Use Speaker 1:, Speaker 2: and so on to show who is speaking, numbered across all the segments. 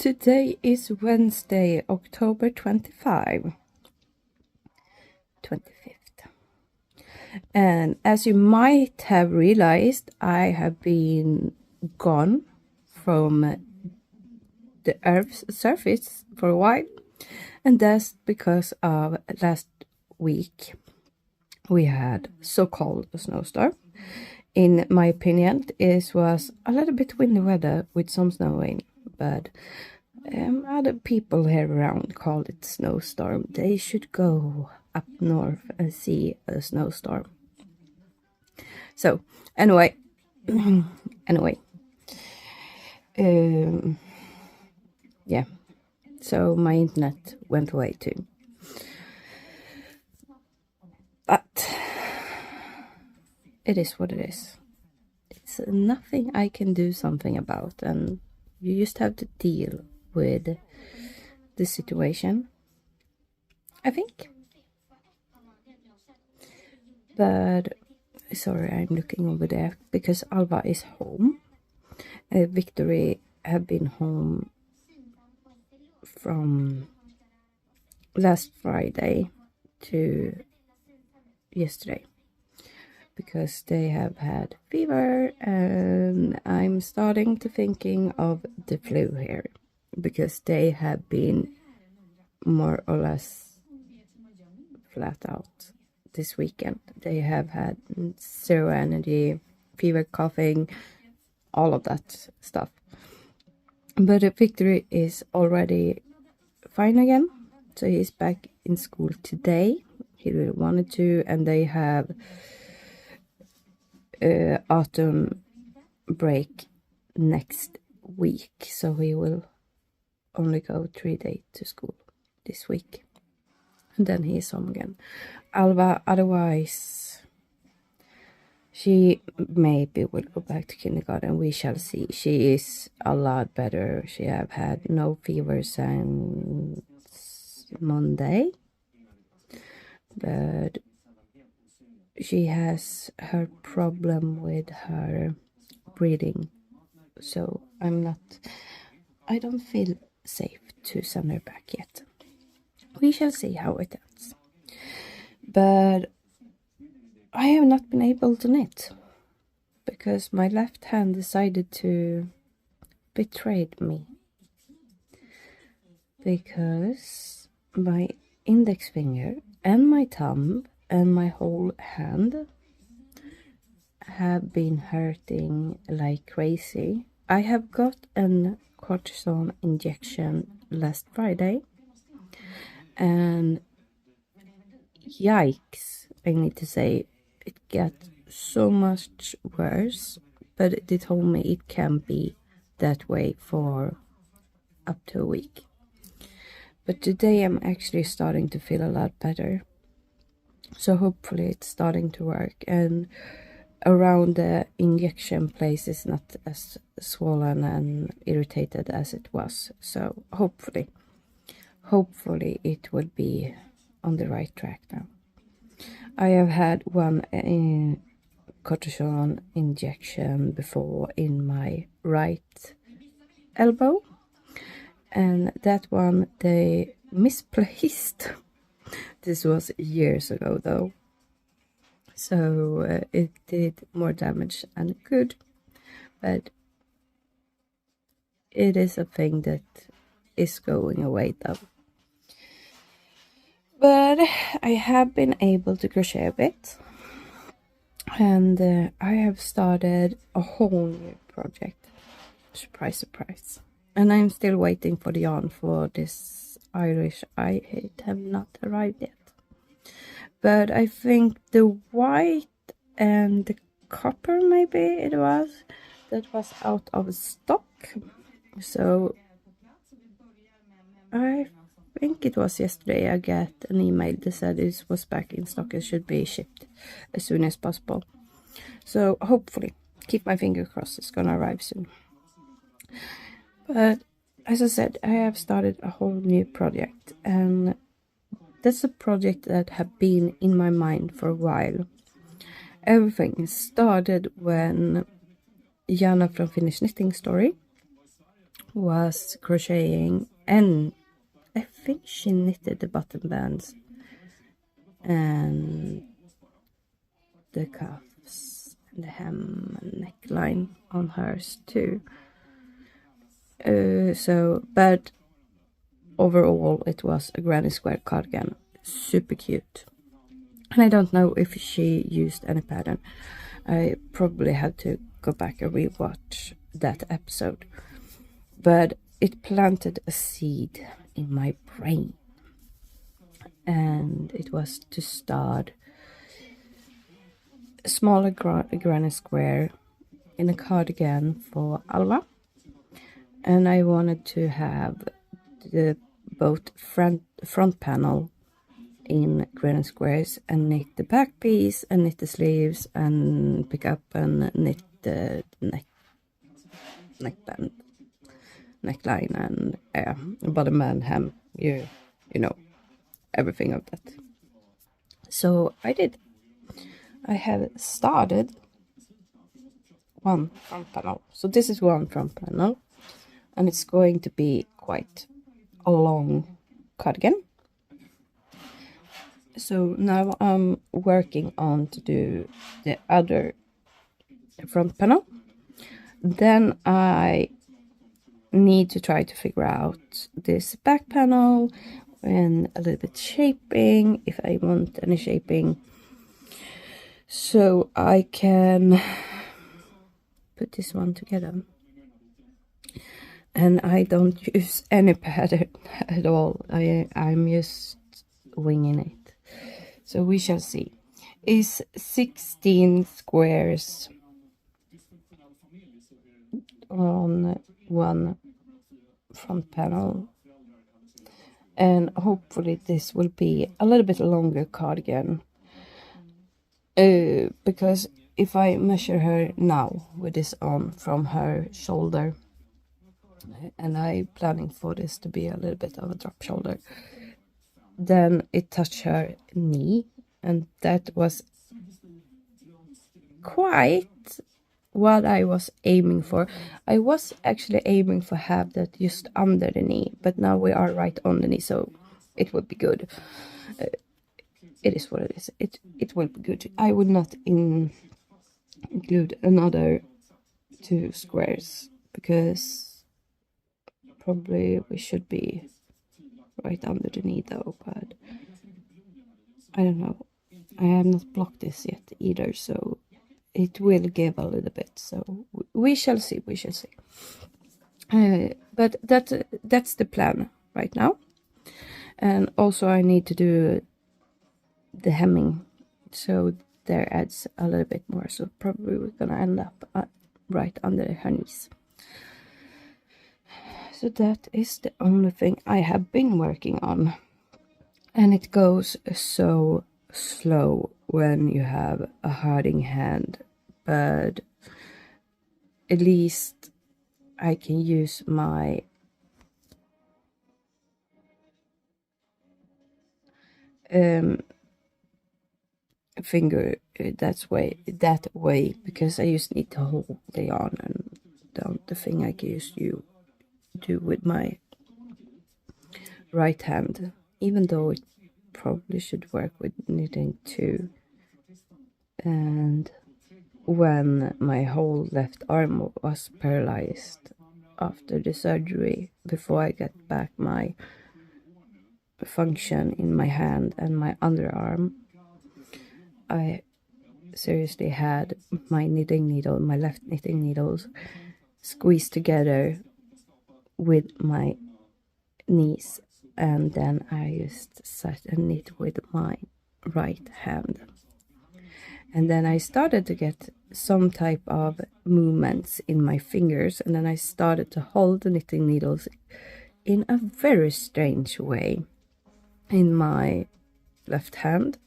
Speaker 1: Today is Wednesday, October 25th. And as you might have realized, I have been gone from the Earth's surface for a while. And that's because of last week we had so-called a snowstorm. In my opinion, it was a little bit windy weather with some snowing, but other people here around call it snowstorm. They should go up north and see a snowstorm. So anyway, yeah. So my internet went away too. But it is what it is. It's nothing I can do something about, and you just have to deal with the situation, I think. But sorry, I'm looking over there because Alva is home. Victory have been home from last Friday to yesterday because they have had fever, and I'm starting to thinking of the flu here because they have been more or less flat out this weekend. They have had zero energy, fever, coughing, all of that stuff. But Victory is already fine again, so he's back in school today. He really wanted to, and they have autumn break next week, so he will only go 3 days to school this week, and then he's home again. Alva, otherwise, she maybe will go back to kindergarten. We shall see. She is a lot better. She have had no fever since Monday, but she has her problem with her breathing, so I don't feel safe to send her back yet. We shall see how it ends. But I have not been able to knit because my left hand decided to betray me, because my index finger and my thumb and my whole hand have been hurting like crazy. I have got a cortisone injection last Friday, and yikes, I need to say, it got so much worse, but they told me it can be that way for up to a week. But today I'm actually starting to feel a lot better, so hopefully it's starting to work, and around the injection place is not as swollen and irritated as it was. So hopefully it will be on the right track now. I have had one cortisone injection before in my right elbow, and that one they misplaced. This was years ago though, so it did more damage than good, but it is a thing that is going away though. But I have been able to crochet a bit, and I have started a whole new project. Surprise, surprise. And I'm still waiting for the yarn for this Irish. It have not arrived yet. But I think the white and the copper, maybe it was, that was out of stock. So I think it was yesterday I got an email that said it was back in stock and should be shipped as soon as possible. So hopefully, keep my finger crossed, it's gonna arrive soon. But as I said, I have started a whole new project, and that's a project that have been in my mind for a while. Everything started when Jana from Finnish Knitting Story was crocheting, and I think she knitted the button bands and the cuffs and the hem and neckline on hers too. But overall it was a granny square cardigan, super cute. And I don't know if she used any pattern. I probably have to go back and rewatch that episode. But it planted a seed in my brain. And it was to start a smaller granny square in a cardigan for Alva. And I wanted to have the both front panel in granny squares and knit the back piece and knit the sleeves and pick up and knit the neckband, neckline, and bottom and hem. You know, everything of that. So I did. I have started one front panel. So this is one front panel, and it's going to be quite a long cardigan. So now I'm working on to do the other front panel. Then I need to try to figure out this back panel and a little bit shaping, if I want any shaping, so I can put this one together. And I don't use any pattern at all. I'm just winging it. So we shall see. It's 16 squares on one front panel. And hopefully this will be a little bit longer cardigan. Because if I measure her now with this on from her shoulder, and I'm planning for this to be a little bit of a drop shoulder, then it touched her knee, and that was quite what I was aiming for. I was actually aiming for have that just under the knee, but now we are right on the knee, so it would be good. It is what it is. It will be good. I would not include another 2 squares because probably we should be right under the knee though, but I don't know. I have not blocked this yet either, so it will give a little bit, so we shall see. But that's the plan right now. And also I need to do the hemming, so there adds a little bit more, so probably we're gonna end up right under her knees. So that is the only thing I have been working on. And it goes so slow when you have a hurting hand, but at least I can use my finger that way, because I just need to hold the yarn, and the thing I can just do with my right hand, even though it probably should work with knitting too. And when my whole left arm was paralyzed after the surgery, before I got back my function in my hand and my underarm, I seriously had my knitting needle, my left knitting needles, squeezed together with my knees, and then I just sat and knit with my right hand. And then I started to get some type of movements in my fingers, and then I started to hold the knitting needles in a very strange way in my left hand.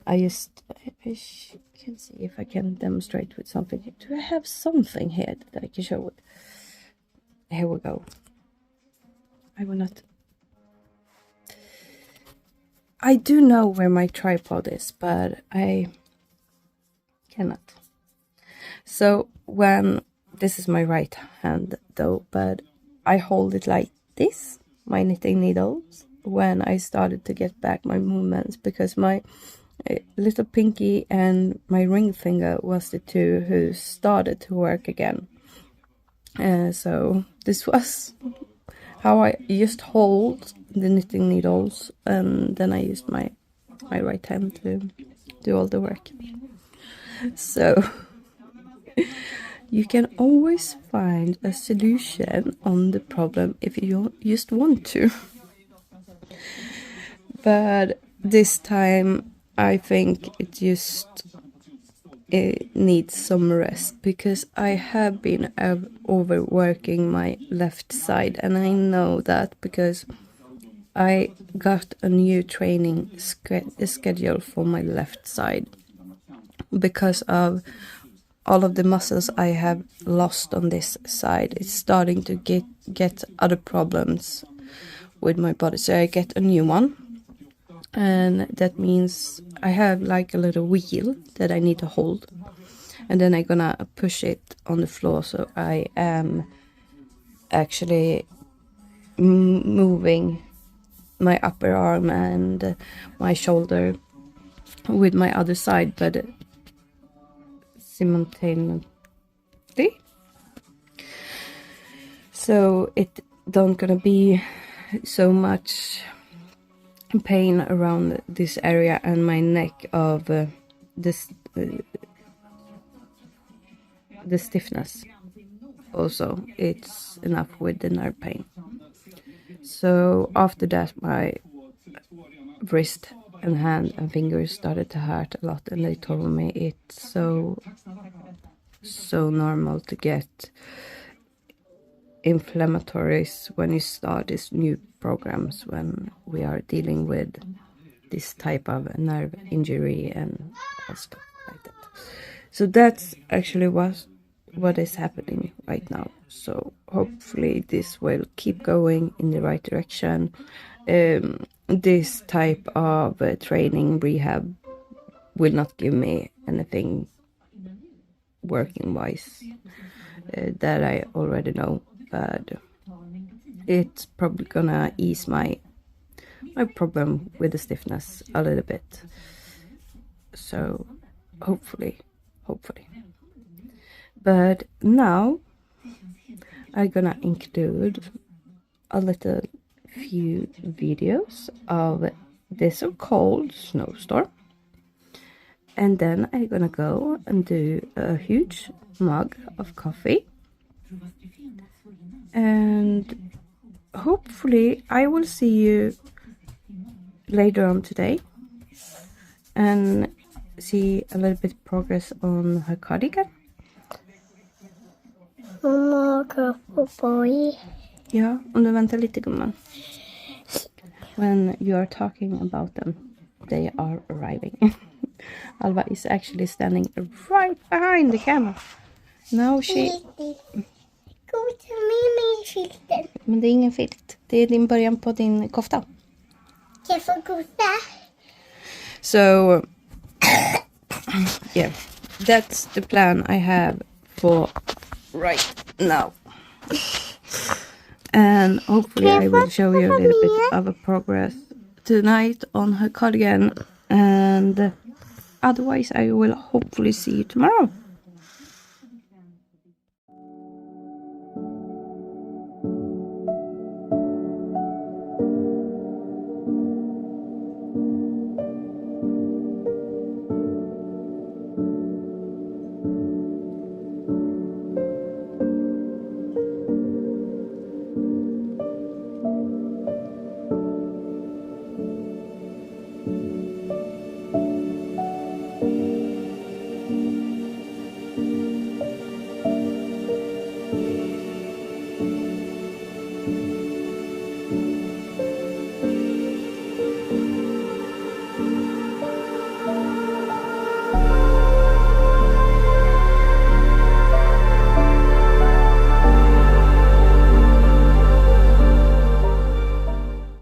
Speaker 1: I can see if I can demonstrate with something. Do I have something here that I can show it? Here we go. I will not. I do know where my tripod is, but I cannot. So when this is my right hand though, but I hold it like this, my knitting needles, when I started to get back my movements, because my little pinky and my ring finger was the two who started to work again. So this was how I just hold the knitting needles, and then I used my right hand to do all the work. So you can always find a solution on the problem if you just want to. But this time I think it needs some rest, because I have been overworking my left side, and I know that because I got a new training schedule for my left side, because of all of the muscles I have lost on this side. It's starting to get other problems with my body, so I get a new one, and that means I have like a little wheel that I need to hold, and then I'm gonna push it on the floor, so I am actually moving my upper arm and my shoulder with my other side, but simultaneously, so it don't gonna be so much pain around this area and my neck of this the stiffness. Also, it's enough with the nerve pain. So after that, my wrist and hand and fingers started to hurt a lot, and they told me it's so normal to get inflammatories when you start these new programs, when we are dealing with this type of nerve injury and stuff like that. So that's actually what is happening right now. So hopefully this will keep going in the right direction. This type of training rehab will not give me anything working wise, that I already know, but it's probably gonna ease my problem with the stiffness a little bit. So hopefully. But now I'm gonna include a little few videos of this so-called snowstorm, and then I'm gonna go and do a huge mug of coffee, and hopefully I will see you later on today and see a little bit progress on her cardigan. Ja, om du väntar lite gumman. When you are talking about them, they are arriving. Alva is actually standing right behind the camera. Now she... Men det är ingen filt. Det är din början på din kofta.
Speaker 2: Jag får goda.
Speaker 1: So, yeah, that's the plan I have for right now. And hopefully I will show you a little bit of a progress tonight on her cardigan. And otherwise I will hopefully see you tomorrow.